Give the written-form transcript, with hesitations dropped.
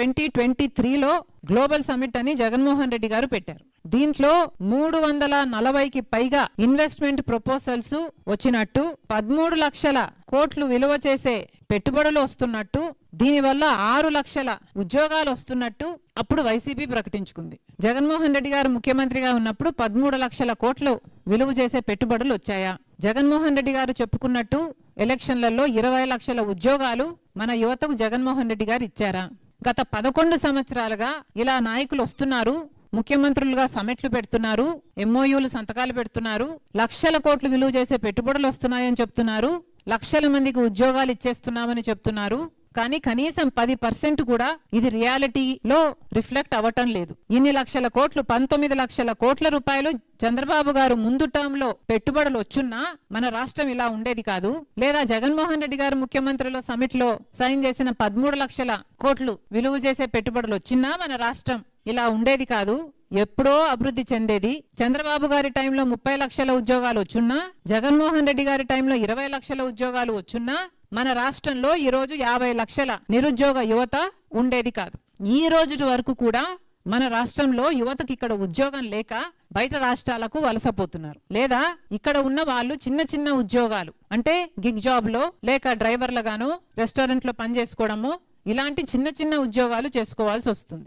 2023లో global summit అని జగన్మోహన్ రెడ్డి గారు పెట్టారు. దీంట్లో 340కి పైగా ఇన్వెస్ట్మెంట్ ప్రపోజల్స్ వచ్చినట్టు, 13 లక్షల కోట్లు విలువ చేసే పెట్టుబడులు వస్తున్నట్టు, దీనివల్ల 6 లక్షల ఉద్యోగాలు వస్తున్నట్టు అప్పుడు వైసీపీ ప్రకటించుకుంది. జగన్మోహన్ రెడ్డి గారు ముఖ్యమంత్రిగా ఉన్నప్పుడు 13 లక్షల కోట్లు విలువ చేసే పెట్టుబడులు వచ్చాయా? జగన్మోహన్ రెడ్డి గారు చెప్పుకున్నట్టు ఎలక్షన్లలో 20 లక్షల ఉద్యోగాలు మన యువతకు జగన్మోహన్ రెడ్డి గారు ఇచ్చారా? గత 11 సంవత్సరాలుగా ఇలా నాయకులు వస్తున్నారు, ముఖ్యమంత్రులుగా సమిట్లు పెడుతున్నారు, ఎంఓయూలు సంతకాలు పెడుతున్నారు, లక్షల కోట్లు విలువ చేసే పెట్టుబడులు వస్తున్నాయని చెప్తున్నారు, లక్షల మందికి ఉద్యోగాలు ఇచ్చేస్తున్నామని చెప్తున్నారు. కానీ కనీసం 10% కూడా ఇది రియాలిటీలో రిఫ్లెక్ట్ అవ్వటం లేదు. ఇన్ని లక్షల కోట్లు, 19 లక్షల కోట్ల రూపాయలు చంద్రబాబు గారు ముందు టర్మ్ లో పెట్టుబడులు వచ్చున్నా మన రాష్ట్రం ఇలా ఉండేది కాదు. లేదా జగన్మోహన్ రెడ్డి గారు ముఖ్యమంత్రిలో సమిట్ లో సైన్ చేసిన 13 లక్షల కోట్లు విలువ చేసే పెట్టుబడులు వచ్చినా మన రాష్ట్రం ఇలా ఉండేది కాదు, ఎప్పుడో అభివృద్ధి చెందేది. చంద్రబాబు గారి టైంలో 30 లక్షల ఉద్యోగాలు వచ్చున్నా, జగన్మోహన్ రెడ్డి గారి టైంలో 20 లక్షల ఉద్యోగాలు వచ్చున్నా మన రాష్ట్రంలో ఈ రోజు 50 లక్షల నిరుద్యోగ యువత ఉండేది కాదు. ఈ రోజు వరకు కూడా మన రాష్ట్రంలో యువతకి ఇక్కడ ఉద్యోగం లేక బయట రాష్ట్రాలకు వలసపోతున్నారు. లేదా ఇక్కడ ఉన్న వాళ్ళు చిన్న చిన్న ఉద్యోగాలు అంటే గిగ్ జాబ్ లో లేక డ్రైవర్లుగానో రెస్టారెంట్ లో పని చేసుకోవడమో ఇలాంటి చిన్న చిన్న ఉద్యోగాలు చేసుకోవాల్సి వస్తుంది.